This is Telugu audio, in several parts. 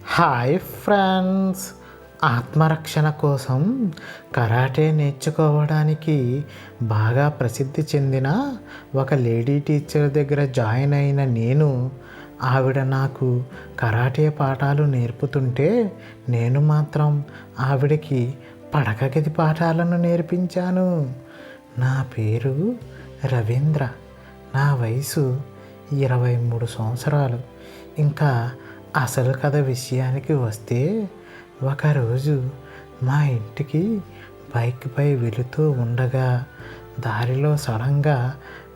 హాయ్ ఫ్రెండ్స్, ఆత్మరక్షణ కోసం కరాటే నేర్చుకోవడానికి బాగా ప్రసిద్ధి చెందిన ఒక లేడీ టీచర్ దగ్గర జాయిన్ అయిన నేను, ఆవిడ నాకు కరాటే పాఠాలు నేర్పుతుంటే నేను మాత్రం ఆవిడకి పడక గది పాఠాలను నేర్పించాను. నా పేరు రవీంద్ర. నా వయసు 23 సంవత్సరాలు. ఇంకా అసలు కథ విషయానికి వస్తే, ఒకరోజు మా ఇంటికి బైక్పై వెళుతూ ఉండగా దారిలో సడన్గా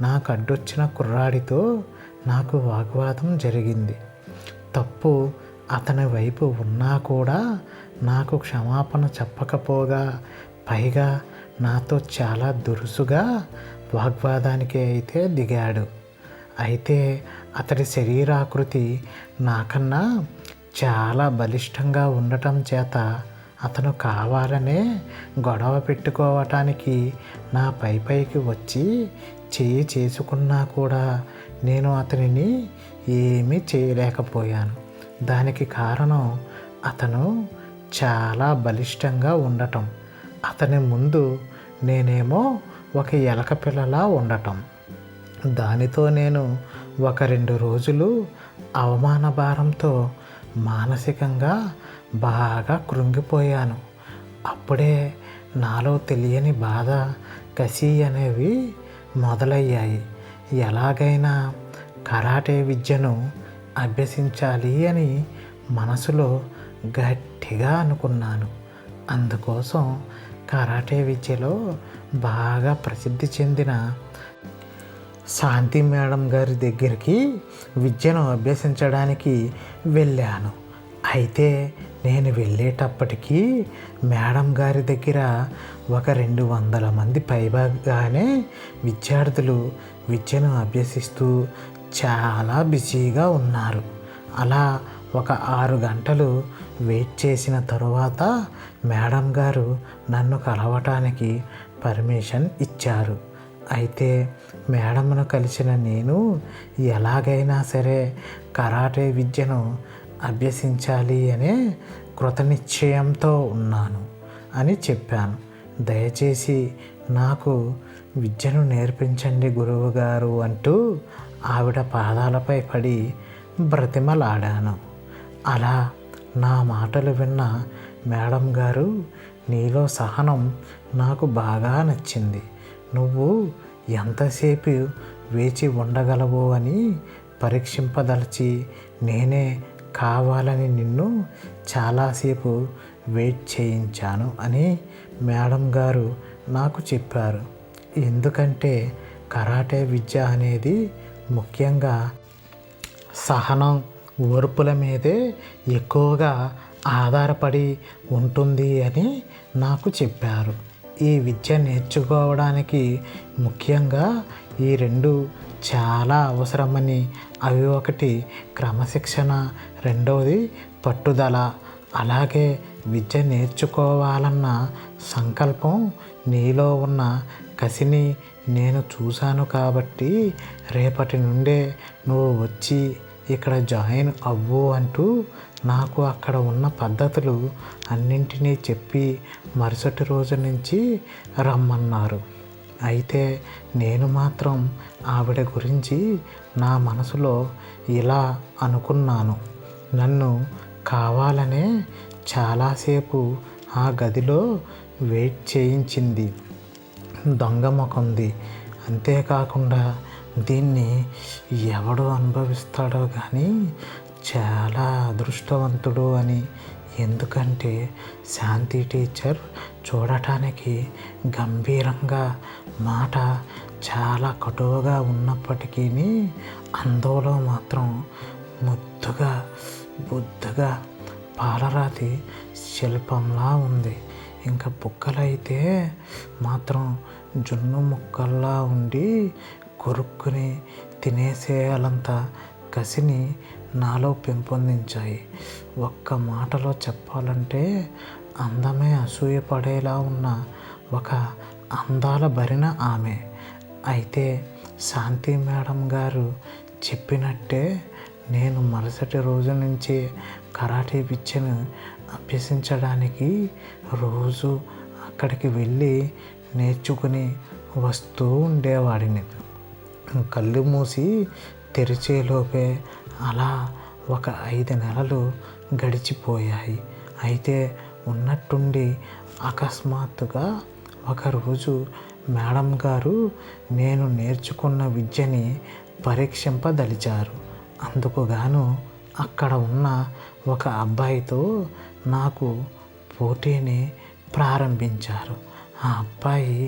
నాకు అడ్డొచ్చిన కుర్రాడితో నాకు వాగ్వాదం జరిగింది. తప్పు అతని వైపు ఉన్నా కూడా నాకు క్షమాపణ చెప్పకపోగా, పైగా నాతో చాలా దురుసుగా వాగ్వాదానికి అయితే దిగాడు. అయితే అతడి శరీరాకృతి నాకన్నా చాలా బలిష్టంగా ఉండటం చేత అతను కావాలనే గొడవ పెట్టుకోవటానికి నా పైకి వచ్చి చేయి చేసుకున్నా కూడా నేను అతనిని ఏమీ చేయలేకపోయాను. దానికి కారణం అతను చాలా బలిష్టంగా ఉండటం, అతని ముందు నేనేమో ఒక ఎలక పిల్లలా ఉండటం. దానితో నేను 1-2 రోజులు అవమాన భారంతో మానసికంగా బాగా కృంగిపోయాను. అప్పుడే నాలో తెలియని బాధ, కసి అనేవి మొదలయ్యాయి. ఎలాగైనా కరాటే విద్యను అభ్యసించాలి అని మనసులో గట్టిగా అనుకున్నాను. అందుకోసం కరాటే విద్యలో బాగా ప్రసిద్ధి చెందిన శాంతి మేడం గారి దగ్గరికి విద్యను అభ్యసించడానికి వెళ్ళాను. అయితే నేను వెళ్ళేటప్పటికీ మేడం గారి దగ్గర 200 మంది పైగానే విద్యార్థులు విద్యను అభ్యసిస్తూ చాలా బిజీగా ఉన్నారు. అలా 6 గంటలు వెయిట్ చేసిన తరువాత మేడం గారు నన్ను కలవటానికి పర్మిషన్ ఇచ్చారు. అయితే మేడంను కలిసిన నేను ఎలాగైనా సరే కరాటే విద్యను అభ్యసించాలి అనే కృతనిశ్చయంతో ఉన్నాను అని చెప్పాను. దయచేసి నాకు విద్యను నేర్పించండి గురువుగారు అంటూ ఆవిడ పాదాలపై పడి బ్రతిమలాడాను. అలా నా మాటలు విన్న మేడం గారు, నీలో సహనం నాకు బాగా నచ్చింది. నువ్వు ఎంతసేపు వేచి ఉండగలవో అని పరీక్షింపదలిచి నేనే కావాలని నిన్ను చాలాసేపు వెయిట్ చేయించాను అని మేడం గారు నాకు చెప్పారు. ఎందుకంటే కరాటే విద్య అనేది ముఖ్యంగా సహనం, ఓర్పుల మీదే ఎక్కువగా ఆధారపడి ఉంటుంది అని నాకు చెప్పారు. ఈ విద్య నేర్చుకోవడానికి ముఖ్యంగా ఈ 2 చాలా అవసరమని, అవి ఒకటి క్రమశిక్షణ, రెండవది పట్టుదల. అలాగే విద్య నేర్చుకోవాలన్న సంకల్పం నీలో ఉన్న కసిని నేను చూశాను కాబట్టి రేపటి నుండే నువ్వు వచ్చి ఇక్కడ జాయిన్ అవ్వు అంటూ నాకు అక్కడ ఉన్న పద్ధతులు అన్నింటినీ చెప్పి మరుసటి రోజు నుంచి రమ్మన్నారు. అయితే నేను మాత్రం ఆవిడ గురించి నా మనసులో ఇలా అనుకున్నాను. నన్ను కావాలనే చాలాసేపు ఆ గదిలో వెయిట్ చేయించింది, దొంగ ముఖంది. అంతేకాకుండా దీన్ని ఎవడు అనుభవిస్తాడో కానీ చాలా అదృష్టవంతుడు అని. ఎందుకంటే శాంతి టీచర్ చూడటానికి గంభీరంగా, మాట చాలా కటువుగా ఉన్నప్పటికీ అందులో మాత్రం ముద్దుగా, బుద్ధిగా పాలరాతి శిల్పంలా ఉంది. ఇంకా బుగ్గలైతే మాత్రం జున్ను ముక్కల్లా ఉండి కొరుక్కుని తినేసేయాలంత కసిని నాలో పెంపొందించాయి. ఒక్క మాటలో చెప్పాలంటే అందమే అసూయపడేలా ఉన్న ఒక అందాల భరిన ఆమె. అయితే శాంతి మేడం గారు చెప్పినట్టే నేను మరుసటి రోజు నుంచే కరాటే విద్యను అభ్యసించడానికి రోజు అక్కడికి వెళ్ళి నేర్చుకుని వస్తూ ఉండేవాడిని. కళ్ళు మూసి తెరిచేలోపే అలా ఒక 5 నెలలు గడిచిపోయాయి. అయితే ఉన్నట్టుండి అకస్మాత్తుగా ఒకరోజు మేడం గారు నేను నేర్చుకున్న విద్యని పరీక్షింపదలిచారు. అందుకు గాను అక్కడ ఉన్న ఒక అబ్బాయితో నాకు పోటీని ప్రారంభించారు. ఆ అబ్బాయి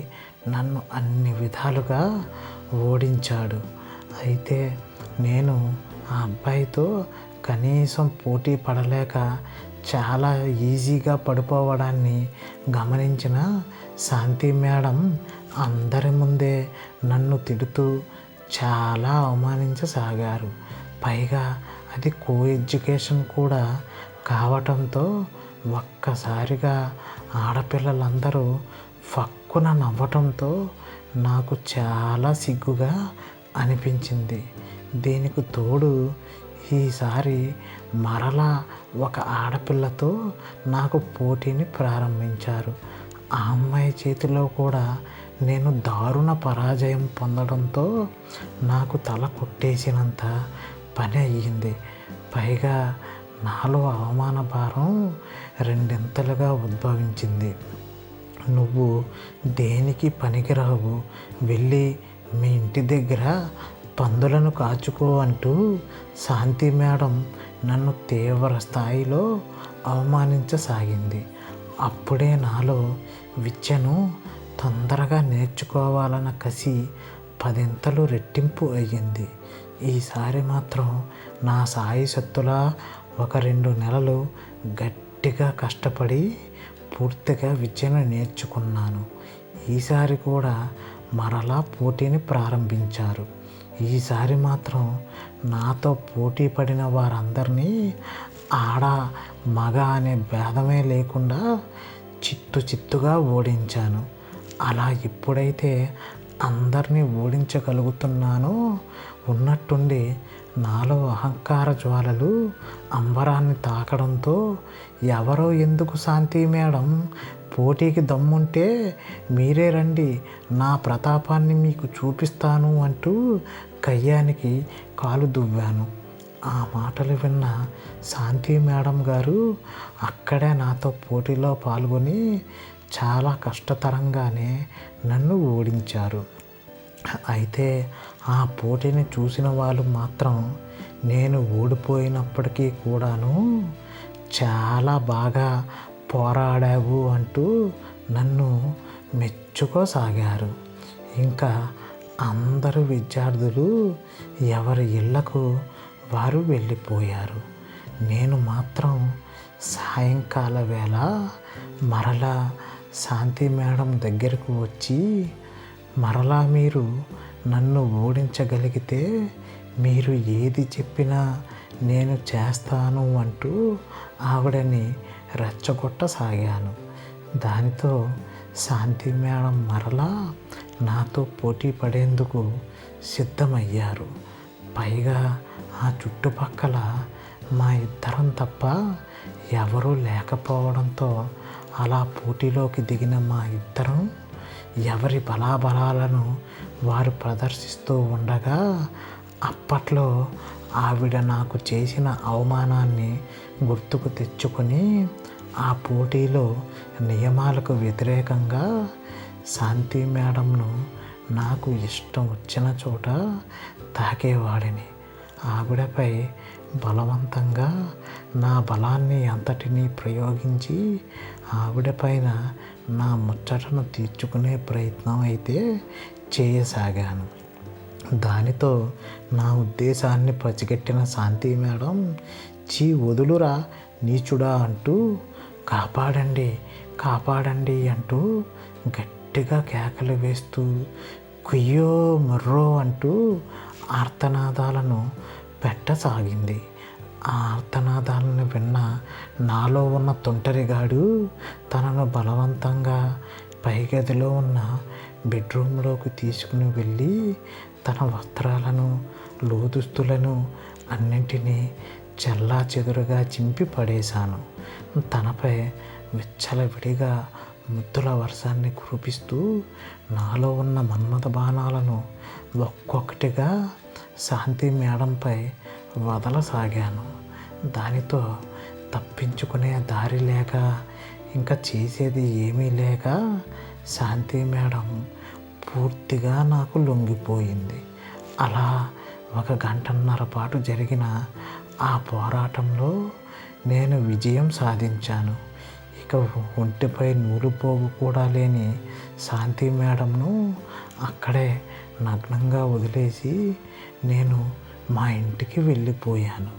నన్ను అన్ని విధాలుగా ఓడించాడు. అయితే నేను ఆ అబ్బాయితో కనీసం పోటీ పడలేక చాలా ఈజీగా పడిపోవడాన్ని గమనించిన శాంతి మేడం అందరి ముందే నన్ను తిడుతూ చాలా అవమానించసాగారు. పైగా అది కో ఎడ్యుకేషన్ కూడా కావటంతో ఒక్కసారిగా ఆడపిల్లలందరూ ఫక్కున నవ్వటంతో నాకు చాలా సిగ్గుగా అనిపించింది. దీనికి తోడు ఈసారి మరలా ఒక ఆడపిల్లతో నాకు పోటీని ప్రారంభించారు. ఆ అమ్మాయి చేతిలో కూడా నేను దారుణ పరాజయం పొందడంతో నాకు తల కొట్టేసినంత పని అయ్యింది. పైగా నాలో అవమాన భారం 2 ఉద్భవించింది. నువ్వు దేనికి పనికిరావు, వెళ్ళి మీ ఇంటి దగ్గర పందులను కాచుకో అంటూ శాంతి మేడం నన్ను తీవ్ర స్థాయిలో అవమానించసాగింది. అప్పుడే నాలో విద్యను తొందరగా నేర్చుకోవాలన్న కసి 10 రెట్టింపు అయ్యింది. ఈసారి మాత్రం నా సాయశక్తులా ఒక 2 నెలలు గట్టిగా కష్టపడి పూర్తిగా విద్యను నేర్చుకున్నాను. ఈసారి కూడా మరలా పోటీని ప్రారంభించారు. ఈసారి మాత్రం నాతో పోటీ పడిన వారందరినీ ఆడ మగ అనే భేదమే లేకుండా చిత్తుగా ఓడించాను. అలా ఎప్పుడైతే అందరినీ ఓడించగలుగుతున్నానో ఉన్నట్టుండి నాలో అహంకార జ్వాలలు అంబరాన్ని తాకడంతో ఎవరో ఎందుకు శాంతి మేడం, పోటీకి దమ్ముంటే మీరే రండి, నా ప్రతాపాన్ని మీకు చూపిస్తాను అంటూ కయ్యానికి కాలు దువ్వాను. ఆ మాటలు విన్న శాంతి మేడం గారు అక్కడే నాతో పోటీలో పాల్గొని చాలా కష్టతరంగానే నన్ను ఓడించారు. అయితే ఆ పోటీని చూసిన వాళ్ళు మాత్రం నేను ఓడిపోయినప్పటికీ కూడాను చాలా బాగా పోరాడావు అంటూ నన్ను మెచ్చుకోసాగారు. ఇంకా అందరూ విద్యార్థులు ఎవరి ఇళ్లకు వారు వెళ్ళిపోయారు. నేను మాత్రం సాయంకాల వేళ మరలా శాంతి మేడం దగ్గరకు వచ్చి, మరలా మీరు నన్ను ఓడించగలిగితే మీరు ఏది చెప్పినా నేను చేస్తాను అంటూ ఆవిడని రెచ్చగొట్టసాగాను. దానితో శాంతి మేడం మరలా నాతో పోటీ పడేందుకు సిద్ధమయ్యారు. పైగా ఆ చుట్టుపక్కల మా ఇద్దరం తప్ప ఎవరూ లేకపోవడంతో అలా పోటీలోకి దిగిన మా ఇద్దరం ఎవరి బలాబలాలను వారు ప్రదర్శిస్తూ ఉండగా అప్పట్లో ఆవిడ నాకు చేసిన అవమానాన్ని గుర్తుకు తెచ్చుకొని ఆ పోటీలో నియమాలకు వ్యతిరేకంగా శాంతి మేడంను నాకు ఇష్టం వచ్చిన చోట తాకేవాడిని. ఆవిడపై బలవంతంగా నా బలాన్ని అంతటినీ ప్రయోగించి ఆవిడపైన నా ముచ్చటను తీర్చుకునే ప్రయత్నం అయితే చేయసాగాను. దానితో నా ఉద్దేశాన్ని పసిగట్టిన శాంతి మేడం, చీ వదులురా నీచుడా అంటూ కాపాడండి కాపాడండి అంటూ గట్టిగా కేకలు వేస్తూ కుయ్యో మర్రో అంటూ ఆర్తనాదాలను పెట్టసాగింది. ఆ ఆర్తనాదాలను విన్న నాలో ఉన్న తొంటరిగాడు తనను బలవంతంగా పైగదిలో ఉన్న బెడ్రూమ్లోకి తీసుకుని వెళ్ళి తన వస్త్రాలను లోదుస్తులను అన్నింటినీ చెల్లాచెదురుగా చింపి పడేశాను. తనపై విచ్చలవిడిగా ముద్దుల వర్షాన్ని కురిపిస్తూ నాలో ఉన్న మన్మథ బాణాలను ఒక్కొక్కటిగా శాంతి మేడంపై వదలసాగాను. దానితో తప్పించుకునే దారి లేక, ఇంకా చేసేది ఏమీ లేక శాంతి మేడం పూర్తిగా నాకు లొంగిపోయింది. అలా 1 గంటన్నర పాటు జరిగిన ఆ పోరాటంలో నేను విజయం సాధించాను. ఇక ఒంటిపై నూలుపోగు కూడా లేని శాంతి మేడంను అక్కడే నగ్నంగా వదిలేసి నేను మా ఇంటికి వెళ్ళిపోయాను.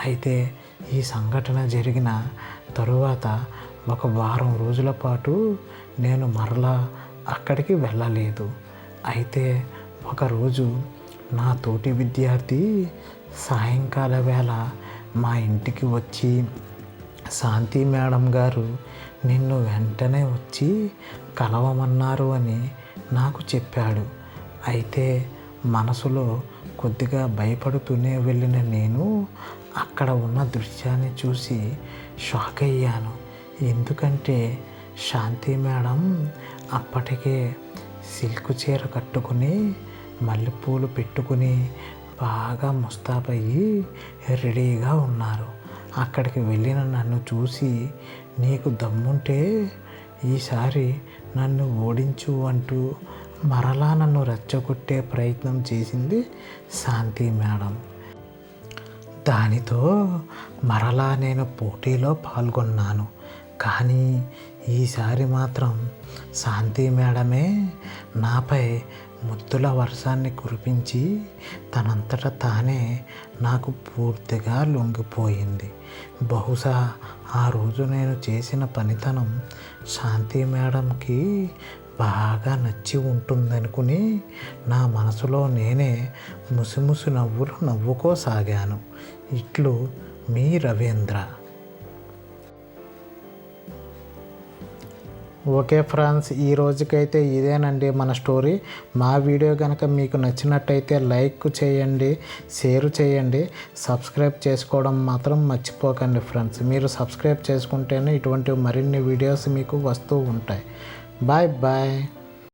అయితే ఈ సంఘటన జరిగిన తరువాత 1 వారం రోజుల పాటు నేను మరలా అక్కడికి వెళ్ళలేదు. అయితే ఒకరోజు నా తోటి విద్యార్థి సాయంకాల వేళ మా ఇంటికి వచ్చి, శాంతి మేడం గారు నిన్ను వెంటనే వచ్చి కలవమన్నారు అని నాకు చెప్పాడు. అయితే మనసులో కొద్దిగా భయపడుతూనే వెళ్ళిన నేను అక్కడ ఉన్న దృశ్యాన్ని చూసి షాక్ అయ్యాను. ఎందుకంటే శాంతి మేడం అప్పటికే సిల్క్ చీర కట్టుకుని, మల్లెపూలు పెట్టుకుని బాగా ముస్తాబయ్యి రెడీగా ఉన్నారు. అక్కడికి వెళ్ళిన నన్ను చూసి, నీకు దమ్ముంటే ఈసారి నన్ను ఓడించు అంటూ మరలా నన్ను రెచ్చగొట్టే ప్రయత్నం చేసింది శాంతి మేడం. దానితో మరలా నేను పోటీలో పాల్గొన్నాను. కానీ ఈసారి మాత్రం శాంతి మేడమే నాపై ముద్దుల వర్షాన్ని కురిపించి తనంతట తానే నాకు పూర్తిగా లొంగిపోయింది. బహుశా ఆ రోజు నేను చేసిన పనితనం శాంతి మేడంకి బాగా నచ్చి ఉంటుందనుకుని నా మనసులో నేనే ముసిముసి నవ్వులు నవ్వుకోసాగాను. ఇట్లు మీ రవీంద్ర. ఓకే ఫ్రెండ్స్, ఈ రోజుకైతే ఇదేనండి మన స్టోరీ. మా వీడియో కనుక మీకు నచ్చినట్టయితే లైక్ చేయండి, షేర్ చేయండి, సబ్స్క్రైబ్ చేసుకోవడం మాత్రం మర్చిపోకండి ఫ్రెండ్స్. మీరు సబ్స్క్రైబ్ చేసుకుంటేనే ఇటువంటి మరిన్ని వీడియోస్ మీకు వస్తూ ఉంటాయి. Bye bye.